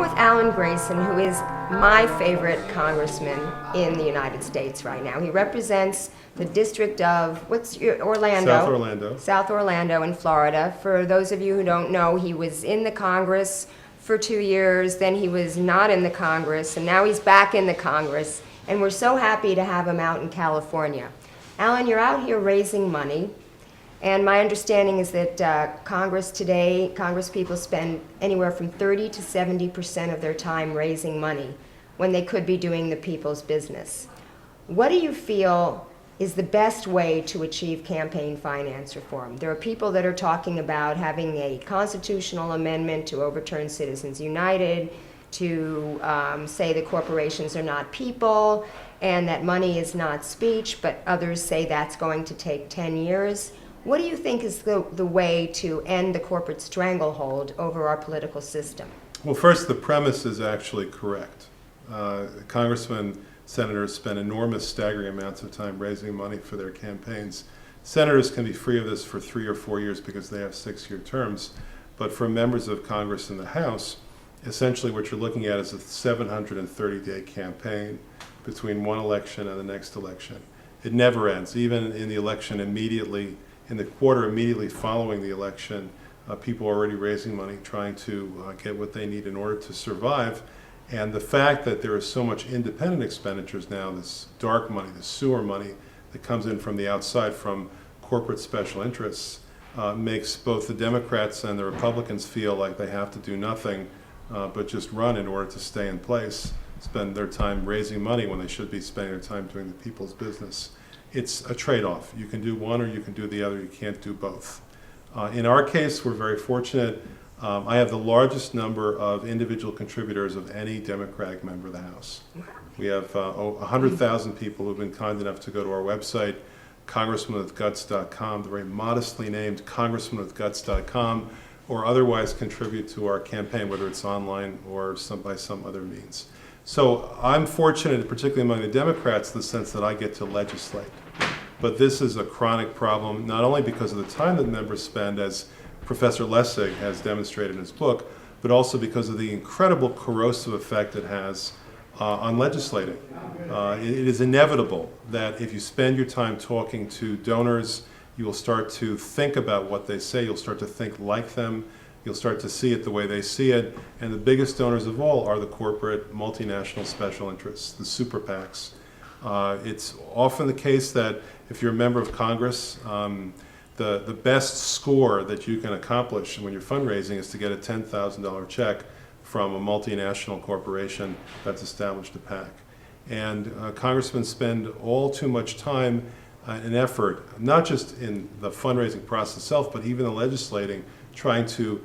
with Alan Grayson, who is my favorite congressman in the United States right now. He represents the district of, Orlando? South Orlando. South Orlando in Florida. For those of you who don't know, he was in the Congress for 2 years, then he was not in the Congress, and now he's back in the Congress, and we're so happy to have him out in California. Alan, you're out here raising money. And my understanding is that Congress today, Congress people spend anywhere from 30 to 70% of their time raising money when they could be doing the people's business. What do you feel is the best way to achieve campaign finance reform? There are people that are talking about having a constitutional amendment to overturn Citizens United, to say that corporations are not people, and that money is not speech, but others say that's going to take 10 years. What do you think is the way to end the corporate stranglehold over our political system? Well, first, the premise is actually correct. Congressmen, senators spend enormous, staggering amounts of time raising money for their campaigns. Senators can be free of this for 3 or 4 years because they have 6-year terms. But for members of Congress in the House, essentially what you're looking at is a 730-day campaign between one election and the next election. It never ends. Even in the election immediately, in the quarter immediately following the election, people are already raising money, trying to get what they need in order to survive. And the fact that there is so much independent expenditures now, this dark money, this sewer money that comes in from the outside from corporate special interests, makes both the Democrats and the Republicans feel like they have to do nothing but just run in order to stay in place, spend their time raising money when they should be spending their time doing the people's business. It's a trade-off. You can do one or you can do the other. You can't do both. In our case, we're very fortunate. I have the largest number of individual contributors of any Democratic member of the House. We have 100,000 people who've been kind enough to go to our website, congressmanwithguts.com, the very modestly named congressmanwithguts.com, or otherwise contribute to our campaign, whether it's online or by some other means. So I'm fortunate, particularly among the Democrats, in the sense that I get to legislate. But this is a chronic problem, not only because of the time that members spend, as Professor Lessig has demonstrated in his book, but also because of the incredible corrosive effect it has on legislating. It is inevitable that if you spend your time talking to donors, you will start to think about what they say, you'll start to think like them, you'll start to see it the way they see it, and the biggest donors of all are the corporate multinational special interests, the super PACs. It's often the case that if you're a member of Congress, the best score that you can accomplish when you're fundraising is to get a $10,000 check from a multinational corporation that's established a PAC. And congressmen spend all too much time and effort, not just in the fundraising process itself, but even the legislating, trying to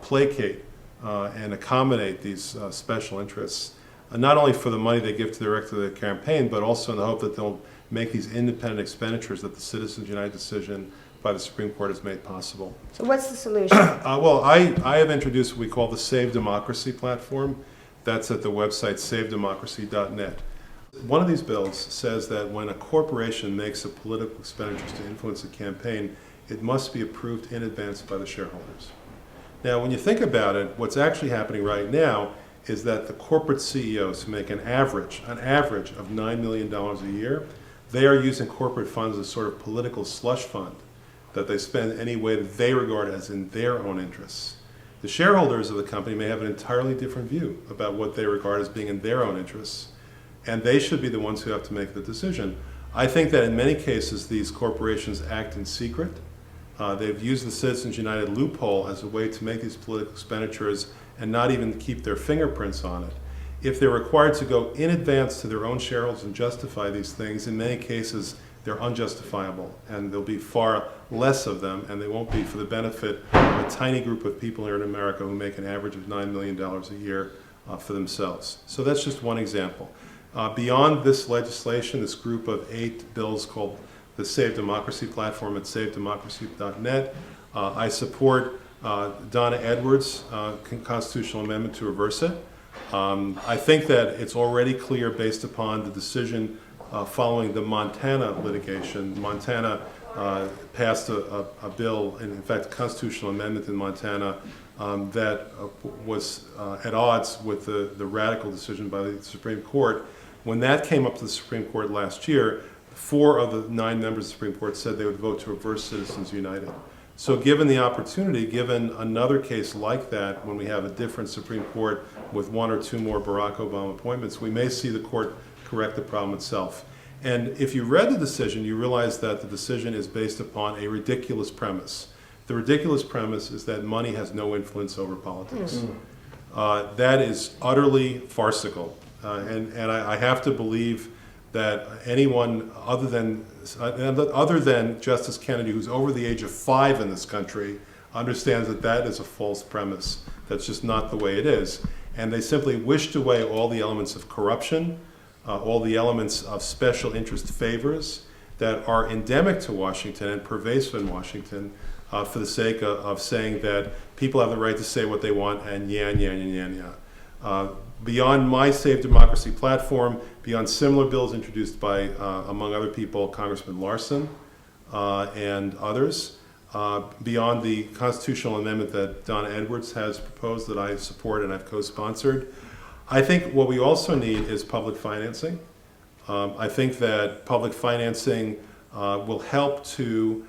placate and accommodate these special interests, not only for the money they give directly to the campaign, but also in the hope that they'll make these independent expenditures that the Citizens United decision by the Supreme Court has made possible. So what's the solution? Well, I have introduced what we call the Save Democracy platform. That's at the website savedemocracy.net. One of these bills says that when a corporation makes a political expenditure to influence a campaign, it must be approved in advance by the shareholders. Now, when you think about it, what's actually happening right now is that the corporate CEOs who make an average of $9 million a year, they are using corporate funds as sort of political slush fund that they spend any way that they regard as in their own interests. The shareholders of the company may have an entirely different view about what they regard as being in their own interests, and they should be the ones who have to make the decision. I think that in many cases these corporations act in secret. They've used the Citizens United loophole as a way to make these political expenditures and not even keep their fingerprints on it. If they're required to go in advance to their own shareholders and justify these things, in many cases they're unjustifiable, and there'll be far less of them, and they won't be for the benefit of a tiny group of people here in America who make an average of $9 million a year for themselves. So that's just one example. Beyond this legislation, this group of 8 bills called the Save Democracy platform at savedemocracy.net. I support Donna Edwards' constitutional amendment to reverse it. I think that it's already clear based upon the decision following the Montana litigation. Montana passed a bill, and in fact a constitutional amendment in Montana that was at odds with the radical decision by the Supreme Court. When that came up to the Supreme Court last year, 4 of the 9 members of the Supreme Court said they would vote to reverse Citizens United. So given the opportunity, given another case like that, when we have a different Supreme Court with 1 or 2 more Barack Obama appointments, we may see the court correct the problem itself. And if you read the decision, you realize that the decision is based upon a ridiculous premise. The ridiculous premise is that money has no influence over politics. That is utterly farcical. And I have to believe that anyone other than Justice Kennedy, who's over the age of 5 in this country, understands that that is a false premise. That's just not the way it is. And they simply wished away all the elements of corruption, all the elements of special interest favors that are endemic to Washington and pervasive in Washington for the sake of saying that people have the right to say what they want and beyond my Save Democracy platform, beyond similar bills introduced by, among other people, Congressman Larson and others, beyond the constitutional amendment that Donna Edwards has proposed that I support and I've co-sponsored, I think what we also need is public financing. I think that public financing will help to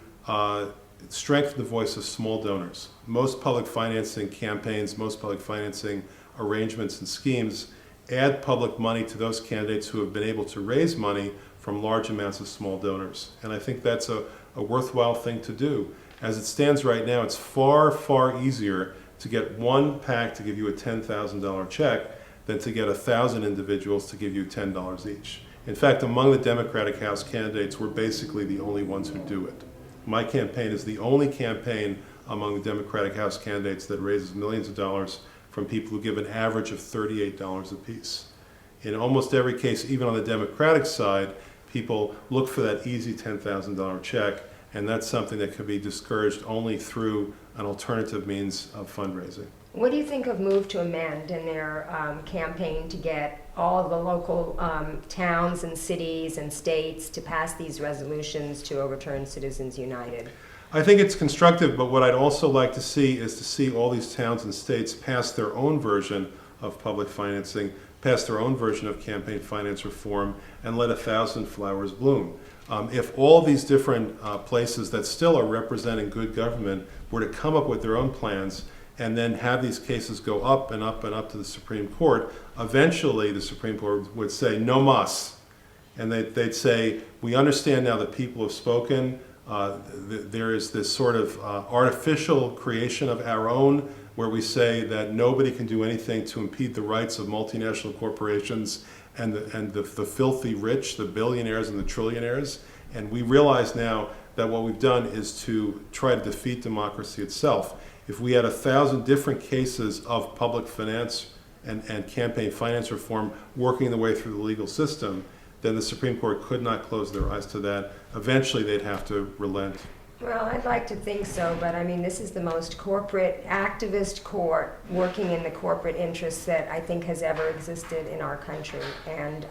strengthen the voice of small donors. Most public financing campaigns, most public financing arrangements and schemes add public money to those candidates who have been able to raise money from large amounts of small donors. And I think that's a worthwhile thing to do. As it stands right now, it's far, far easier to get one PAC to give you a $10,000 check than to get 1,000 individuals to give you $10 each. In fact, among the Democratic House candidates, we're basically the only ones who do it. My campaign is the only campaign among the Democratic House candidates that raises millions of dollars from people who give an average of $38 apiece. In almost every case, even on the Democratic side, people look for that easy $10,000 check, and that's something that could be discouraged only through an alternative means of fundraising. What do you think of Move to Amend and their campaign to get all of the local towns and cities and states to pass these resolutions to overturn Citizens United? I think it's constructive, but what I'd also like to see is to see all these towns and states pass their own version of public financing, pass their own version of campaign finance reform, and let 1,000 flowers bloom. If all these different places that still are representing good government were to come up with their own plans and then have these cases go up and up and up to the Supreme Court, eventually the Supreme Court would say, no mas. And they'd say, we understand now that people have spoken. There is this sort of artificial creation of our own where we say that nobody can do anything to impede the rights of multinational corporations and the filthy rich, the billionaires and the trillionaires. And we realize now that what we've done is to try to defeat democracy itself. If we had 1,000 different cases of public finance and campaign finance reform working their way through the legal system, then the Supreme Court could not close their eyes to that. Eventually, they'd have to relent. Well, I'd like to think so, but I mean, this is the most corporate activist court working in the corporate interests that I think has ever existed in our country. And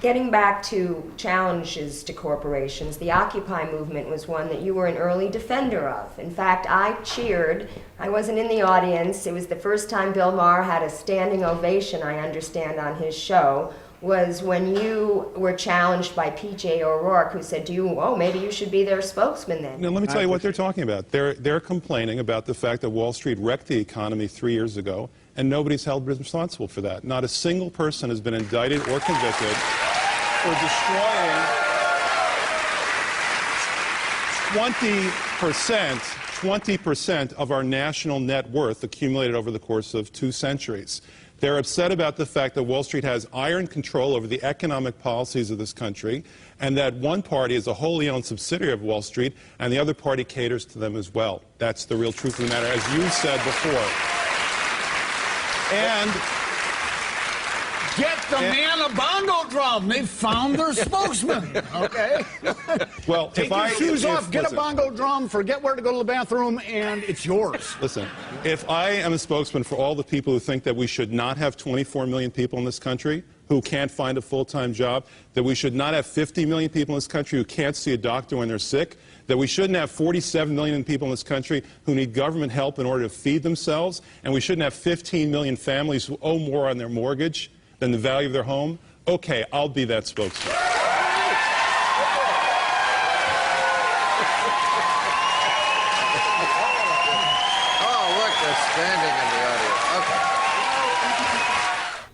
getting back to challenges to corporations, the Occupy movement was one that you were an early defender of. In fact, I cheered. I wasn't in the audience. It was the first time Bill Maher had a standing ovation, I understand, on his show, was when you were challenged by P.J. O'Rourke, who said to you, oh, maybe you should be their spokesman then. Now, let me tell you what they're talking about. They're complaining about the fact that Wall Street wrecked the economy 3 years ago, and nobody's held responsible for that. Not a single person has been indicted or convicted for destroying 20% of our national net worth accumulated over the course of 2 centuries. They're upset about the fact that Wall Street has iron control over the economic policies of this country, and that one party is a wholly owned subsidiary of Wall Street, and the other party caters to them as well. That's the real truth of the matter, as you said before. And get the man a bongo drum. They've found their spokesman. Okay? Well, take your shoes off, get a bongo drum, forget where to go to the bathroom, and it's yours. Listen, if I am a spokesman for all the people who think that we should not have 24 million people in this country, who can't find a full-time job, that we should not have 50 million people in this country who can't see a doctor when they're sick, that we shouldn't have 47 million people in this country who need government help in order to feed themselves, and we shouldn't have 15 million families who owe more on their mortgage than the value of their home. Okay, I'll be that spokesman. Standing in the audience. Okay.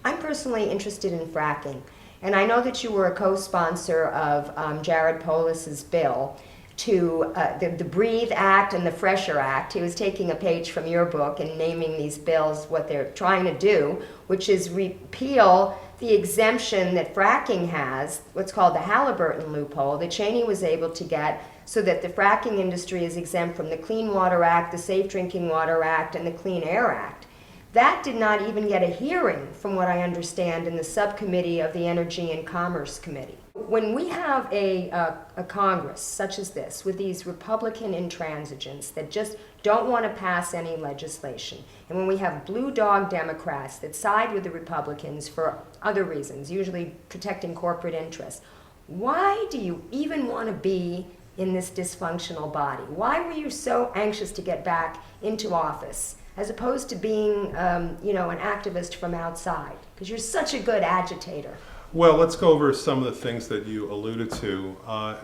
I'm personally interested in fracking, and I know that you were a co-sponsor of Jared Polis's bill to the Breathe Act and the Fresher Act. He was taking a page from your book and naming these bills what they're trying to do, which is repeal the exemption that fracking has, what's called the Halliburton loophole, that Cheney was able to get so that the fracking industry is exempt from the Clean Water Act, the Safe Drinking Water Act, and the Clean Air Act. That did not even get a hearing, from what I understand, in the subcommittee of the Energy and Commerce Committee. When we have a Congress such as this, with these Republican intransigents that just don't want to pass any legislation, and when we have blue dog Democrats that side with the Republicans for other reasons, usually protecting corporate interests, why do you even want to be in this dysfunctional body? Why were you so anxious to get back into office, as opposed to being, an activist from outside? Because you're such a good agitator. Well, let's go over some of the things that you alluded to.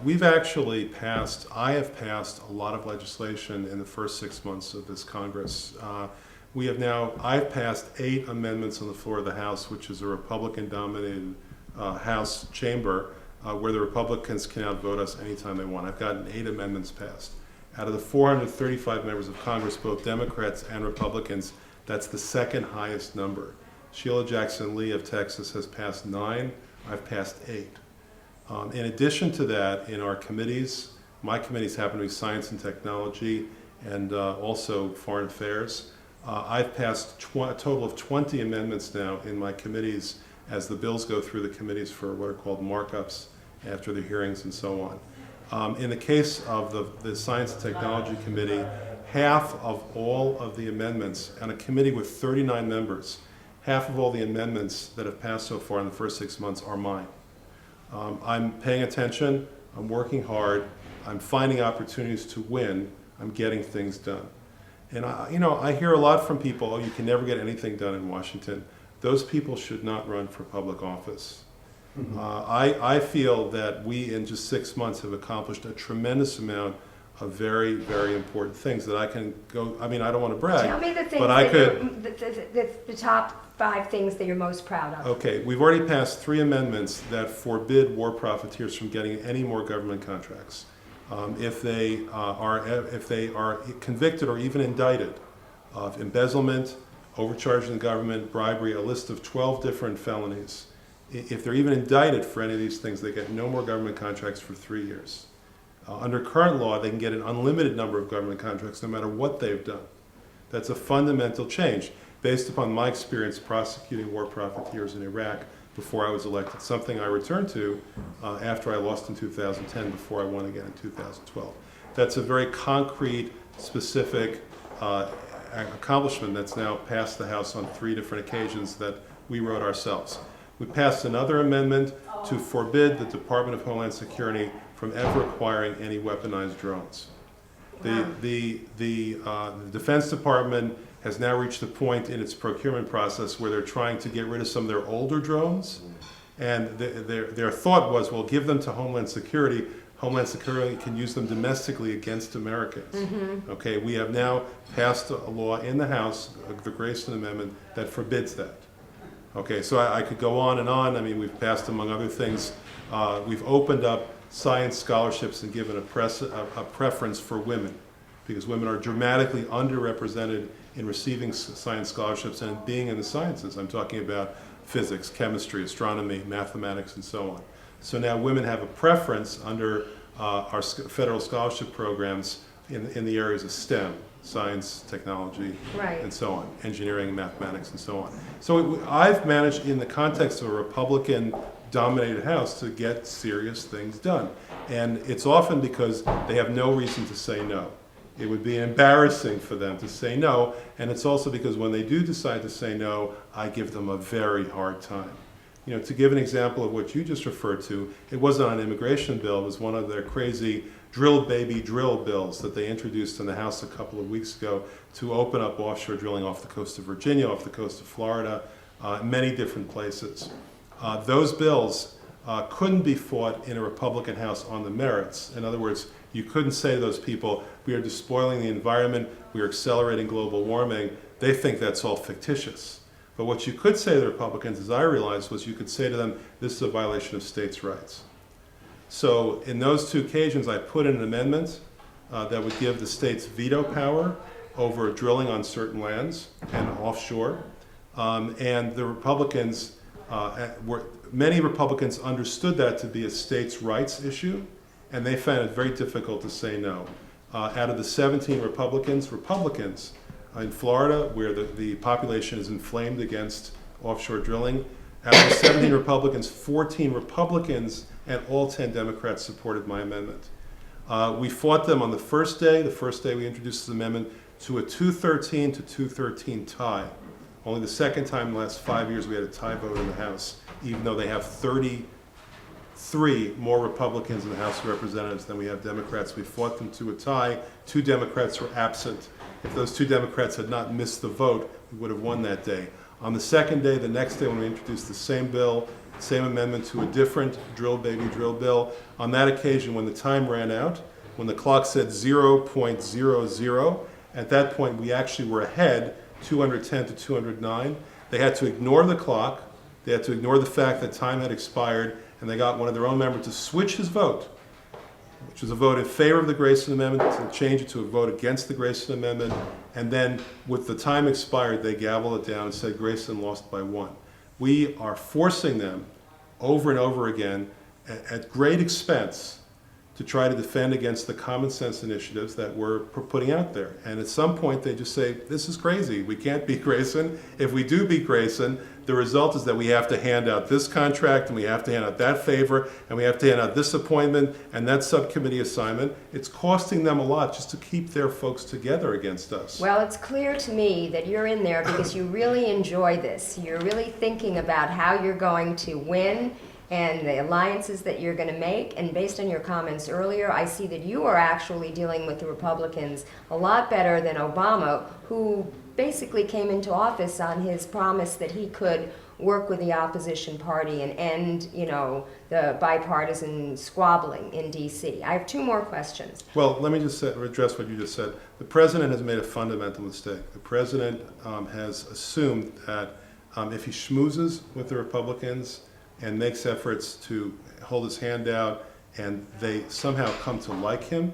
We've actually passed, I have passed a lot of legislation in the first 6 months of this Congress. I've passed 8 amendments on the floor of the House, which is a Republican-dominated House chamber, where the Republicans can outvote us anytime they want. I've gotten 8 amendments passed. Out of the 435 members of Congress, both Democrats and Republicans, that's the second highest number. Sheila Jackson Lee of Texas has passed 9. I've passed 8. In addition to that, in our committees, my committees happen to be Science and Technology and also Foreign Affairs. I've passed a total of 20 amendments now in my committees as the bills go through the committees for what are called markups after the hearings and so on. In the case of the Science and Technology Committee, half of all of the amendments, on a committee with 39 members, half of all the amendments that have passed so far in the first 6 months are mine. I'm paying attention, I'm working hard, I'm finding opportunities to win, I'm getting things done. And I hear a lot from people, oh, you can never get anything done in Washington. Those people should not run for public office. Mm-hmm. I feel that we, in just 6 months, have accomplished a tremendous amount of very, very important things that I can go, I don't want to brag. Tell me the things but I could, the top 5 things that you're most proud of. Okay, we've already passed 3 amendments that forbid war profiteers from getting any more government contracts. If they are convicted or even indicted of embezzlement, overcharging the government, bribery, a list of 12 different felonies. If they're even indicted for any of these things, they get no more government contracts for 3 years. Under current law, they can get an unlimited number of government contracts no matter what they've done. That's a fundamental change based upon my experience prosecuting war profiteers in Iraq before I was elected, something I returned to after I lost in 2010 before I won again in 2012. That's a very concrete, specific accomplishment that's now passed the House on 3 different occasions that we wrote ourselves. We passed another amendment to forbid the Department of Homeland Security from ever acquiring any weaponized drones. The Defense Department has now reached the point in its procurement process where they're trying to get rid of some of their older drones, and their thought was, well, give them to Homeland Security. Homeland Security can use them domestically against Americans. Mm-hmm. Okay, we have now passed a law in the House, the Grayson Amendment, that forbids that. Okay, so I could go on and on. We've passed, among other things, we've opened up science scholarships and given a preference for women, because women are dramatically underrepresented in receiving science scholarships and being in the sciences. I'm talking about physics, chemistry, astronomy, mathematics, and so on. So now women have a preference under our federal scholarship programs in the areas of STEM, science, technology, right, and so on, engineering, mathematics, and so on. So I've managed, in the context of a Republican-dominated House, to get serious things done. And it's often because they have no reason to say no. It would be embarrassing for them to say no, and it's also because when they do decide to say no, I give them a very hard time. To give an example of what you just referred to, it wasn't an immigration bill. It was one of their crazy drill baby drill bills that they introduced in the House a couple of weeks ago to open up offshore drilling off the coast of Virginia, off the coast of Florida, many different places. Those bills couldn't be fought in a Republican House on the merits. In other words, you couldn't say to those people, we are despoiling the environment, we are accelerating global warming. They think that's all fictitious. But what you could say to the Republicans, as I realized, was you could say to them, this is a violation of states' rights. So in those two occasions, I put in an amendment that would give the states veto power over drilling on certain lands and offshore. And the Republicans, many Republicans understood that to be a states' rights issue, and they found it very difficult to say no. Out of the 17 Republicans in Florida, where the population is inflamed against offshore drilling, out of the 17 Republicans, 14 Republicans and all 10 Democrats supported my amendment. We fought them on the first day we introduced this amendment, to a 213 to 213 tie. Only the second time in the last 5 years we had a tie vote in the House, even though they have 33 more Republicans in the House of Representatives than we have Democrats. We fought them to a tie. 2 Democrats were absent. If those 2 Democrats had not missed the vote, we would have won that day. On the second day, the next day, when we introduced the same bill, same amendment to a different drill baby drill bill, on that occasion, when the time ran out, when the clock said 0.00, at that point we actually were ahead, 210 to 209. They had to ignore the clock, they had to ignore the fact that time had expired, and they got one of their own members to switch his vote, which was a vote in favor of the Grayson Amendment, to change it to a vote against the Grayson Amendment, and then with the time expired, they gavelled it down and said Grayson lost by 1. We are forcing them over and over again at great expense to try to defend against the common sense initiatives that we're putting out there. And at some point they just say, this is crazy, we can't beat Grayson. If we do beat Grayson, the result is that we have to hand out this contract, and we have to hand out that favor, and we have to hand out this appointment and that subcommittee assignment. It's costing them a lot just to keep their folks together against us. Well, it's clear to me that you're in there because you really enjoy this. You're really thinking about how you're going to win and the alliances that you're going to make. And based on your comments earlier, I see that you are actually dealing with the Republicans a lot better than Obama, who basically came into office on his promise that he could work with the opposition party and end, the bipartisan squabbling in D.C. I have 2 more questions. Well, let me just address what you just said. The president has made a fundamental mistake. The president has assumed that if he schmoozes with the Republicans and makes efforts to hold his hand out and they somehow come to like him,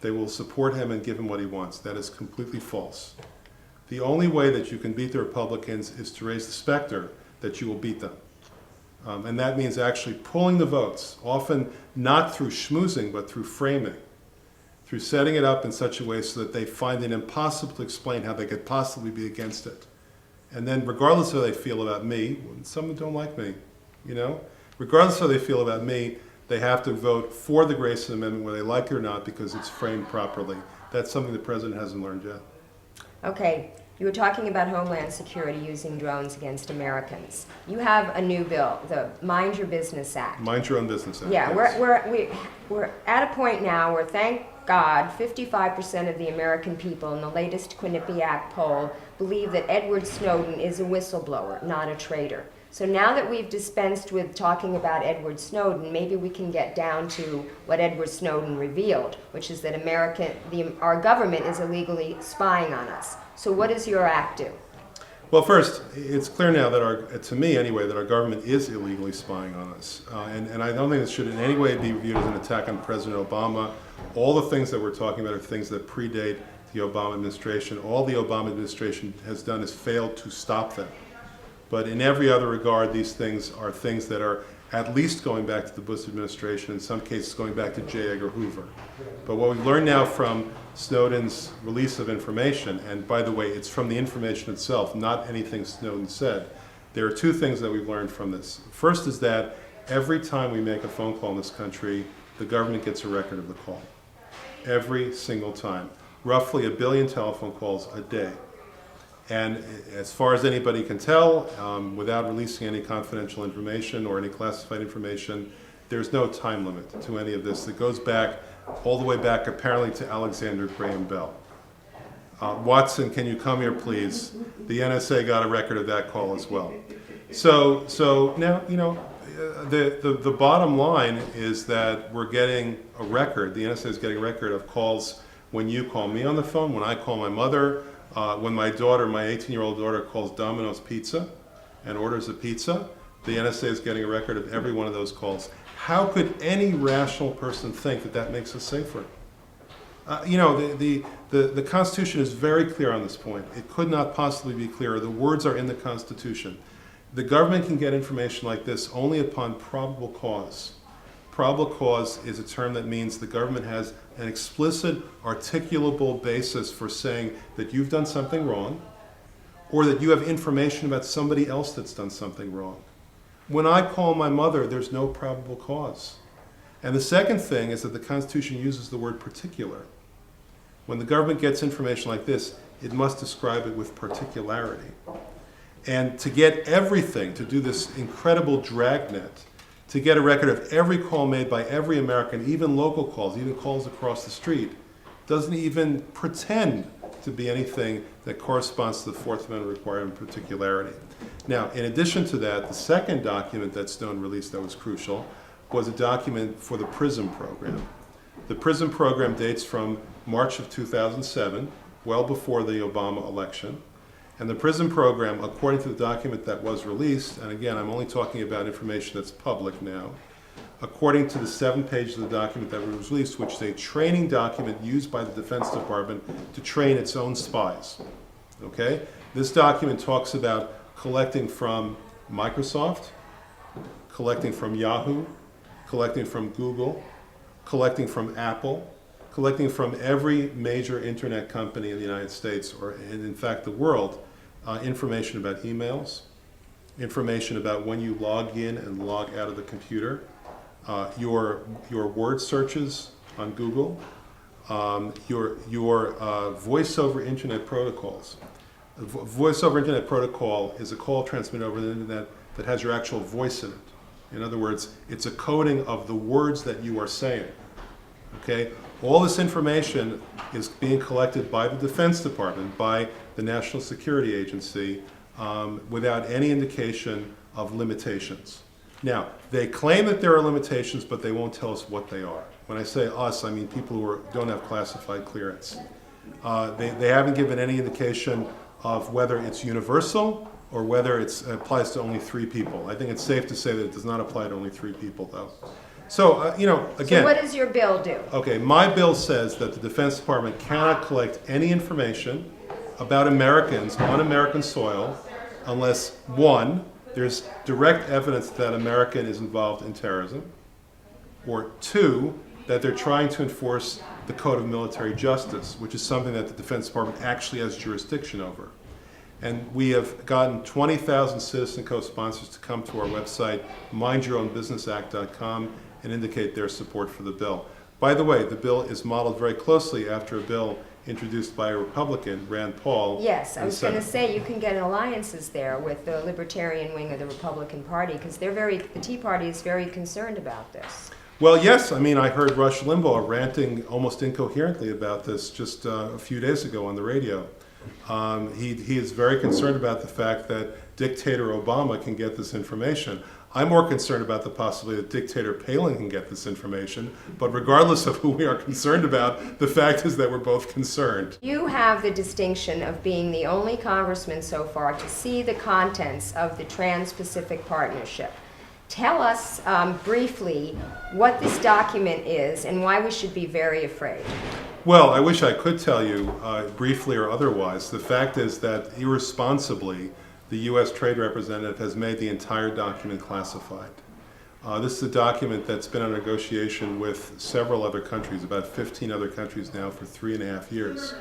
they will support him and give him what he wants. That is completely false. The only way that you can beat the Republicans is to raise the specter that you will beat them. And that means actually pulling the votes, often not through schmoozing, but through framing, through setting it up in such a way so that they find it impossible to explain how they could possibly be against it. And then regardless of how they feel about me, some don't like me, regardless of how they feel about me, they have to vote for the Grayson Amendment whether they like it or not because it's framed properly. That's something the president hasn't learned yet. Okay, you were talking about Homeland Security using drones against Americans. You have a new bill, the Mind Your Business Act. Mind Your Own Business Act. Yeah, yes. we're at a point now where, thank God, 55% of the American people in the latest Quinnipiac poll believe that Edward Snowden is a whistleblower, not a traitor. So now that we've dispensed with talking about Edward Snowden, maybe we can get down to what Edward Snowden revealed, which is that our government is illegally spying on us. So what does your act do? Well, first, it's clear now that to me anyway, that our government is illegally spying on us. And I don't think this should in any way be viewed as an attack on President Obama. All the things that we're talking about are things that predate the Obama administration. All the Obama administration has done is failed to stop them. But in every other regard, these things are things that are at least going back to the Bush administration, in some cases going back to J. Edgar Hoover. But what we've learned now from Snowden's release of information, and by the way, it's from the information itself, not anything Snowden said, there are 2 things that we've learned from this. First is that every time we make a phone call in this country, the government gets a record of the call. Every single time. Roughly 1 billion telephone calls a day. And as far as anybody can tell, without releasing any confidential information or any classified information, there's no time limit to any of this. It goes back, all the way back apparently to Alexander Graham Bell. Watson, can you come here, please? The NSA got a record of that call as well. So now, the bottom line is that we're getting a record, the NSA is getting a record of calls when you call me on the phone, when I call my mother, when my daughter, my 18-year-old daughter, calls Domino's Pizza and orders a pizza, the NSA is getting a record of every one of those calls. How could any rational person think that that makes us safer? The Constitution is very clear on this point. It could not possibly be clearer. The words are in the Constitution. The government can get information like this only upon probable cause. Probable cause is a term that means the government has an explicit, articulable basis for saying that you've done something wrong, or that you have information about somebody else that's done something wrong. When I call my mother, there's no probable cause. And the second thing is that the Constitution uses the word particular. When the government gets information like this, it must describe it with particularity. And to get everything, to do this incredible dragnet, to get a record of every call made by every American, even local calls, even calls across the street, doesn't even pretend to be anything that corresponds to the Fourth Amendment requirement of particularity. Now, in addition to that, the second document that Stone released that was crucial was a document for the PRISM program. The PRISM program dates from March of 2007, well before the Obama election. And the PRISM program, according to the document that was released, and again, I'm only talking about information that's public now, according to the 7 pages of the document that was released, which is a training document used by the Defense Department to train its own spies. Okay? This document talks about collecting from Microsoft, collecting from Yahoo, collecting from Google, collecting from Apple, collecting from every major internet company in the United States, or in fact the world, information about emails, information about when you log in and log out of the computer, your word searches on Google, your voice over internet protocols. Voice over internet protocol is a call transmitted over the internet that has your actual voice in it. In other words, it's a coding of the words that you are saying. Okay? All this information is being collected by the Defense Department, by the National Security Agency, without any indication of limitations. Now, they claim that there are limitations, but they won't tell us what they are. When I say us, I mean people who don't have classified clearance. They haven't given any indication of whether it's universal or whether it applies to only 3 people. I think it's safe to say that it does not apply to only 3 people, though. So, again... So what does your bill do? Okay, my bill says that the Defense Department cannot collect any information about Americans on American soil unless, 1, there's direct evidence that American is involved in terrorism, or 2, that they're trying to enforce the Code of Military Justice, which is something that the Defense Department actually has jurisdiction over. And we have gotten 20,000 Citizen co-sponsors to come to our website, mindyourownbusinessact.com, and indicate their support for the bill. By the way, the bill is modeled very closely after a bill introduced by a Republican, Rand Paul. Yes, I was going to say you can get alliances there with the Libertarian wing of the Republican Party, because the Tea Party is very concerned about this. Well, yes. I mean, I heard Rush Limbaugh ranting almost incoherently about this just a few days ago on the radio. He is very concerned about the fact that dictator Obama can get this information. I'm more concerned about the possibility that dictator Palin can get this information, but regardless of who we are concerned about, the fact is that we're both concerned. You have the distinction of being the only congressman so far to see the contents of the Trans-Pacific Partnership. Tell us briefly what this document is and why we should be very afraid. Well, I wish I could tell you briefly or otherwise. The fact is that irresponsibly, the U.S. Trade Representative has made the entire document classified. This is a document that's been under negotiation with several other countries, about 15 other countries now for 3.5 years.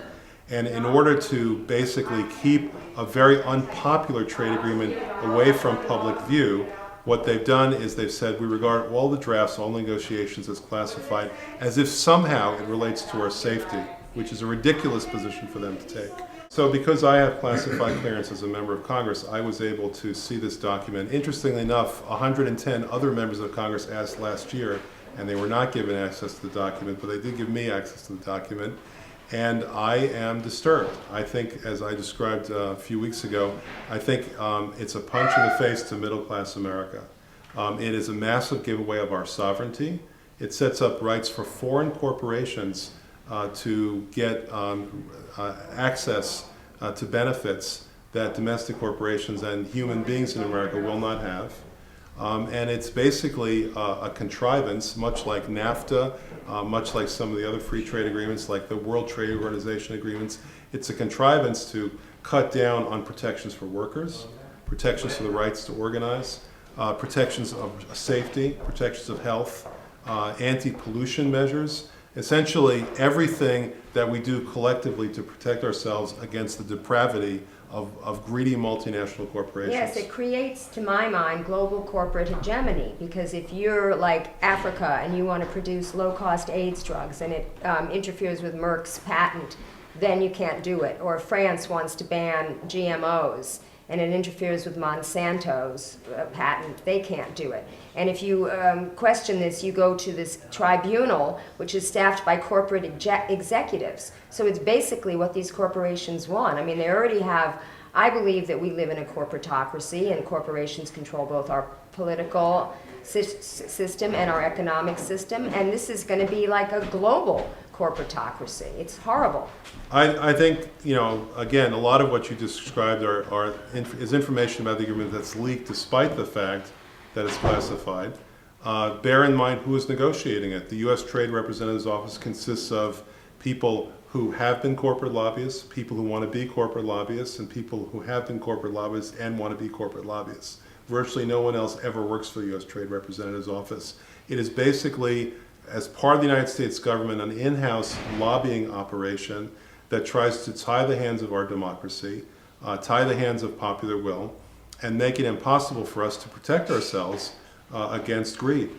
And in order to basically keep a very unpopular trade agreement away from public view, what they've done is they've said we regard all the drafts, all negotiations as classified, as if somehow it relates to our safety, which is a ridiculous position for them to take. So because I have classified clearance as a member of Congress, I was able to see this document. Interestingly enough, 110 other members of Congress asked last year, and they were not given access to the document, but they did give me access to the document. And I am disturbed. I think, as I described a few weeks ago, I think it's a punch in the face to middle-class America. It is a massive giveaway of our sovereignty. It sets up rights for foreign corporations to get access to benefits that domestic corporations and human beings in America will not have. And it's basically a contrivance, much like NAFTA, much like some of the other free trade agreements, like the World Trade Organization agreements. It's a contrivance to cut down on protections for workers, protections for the rights to organize, protections of safety, protections of health, anti-pollution measures. Essentially, everything that we do collectively to protect ourselves against the depravity of greedy multinational corporations. Yes, it creates, to my mind, global corporate hegemony, because if you're like Africa and you want to produce low-cost AIDS drugs and it interferes with Merck's patent, then you can't do it. Or France wants to ban GMOs and it interferes with Monsanto's patent, they can't do it. And if you question this, you go to this tribunal, which is staffed by corporate executives. So it's basically what these corporations want. I mean, they already have, I believe that we live in a corporatocracy, and corporations control both our political system and our economic system, and this is going to be like a global corporatocracy. It's horrible. I think, you know, again, a lot of what you described is information about the agreement that's leaked despite the fact that it's classified. Bear in mind who is negotiating it. The U.S. Trade Representative's Office consists of people who have been corporate lobbyists, people who want to be corporate lobbyists, and people who have been corporate lobbyists and want to be corporate lobbyists. Virtually no one else ever works for the U.S. Trade Representative's Office. It is basically, as part of the United States government, an in-house lobbying operation that tries to tie the hands of our democracy, tie the hands of popular will, and make it impossible for us to protect ourselves against greed.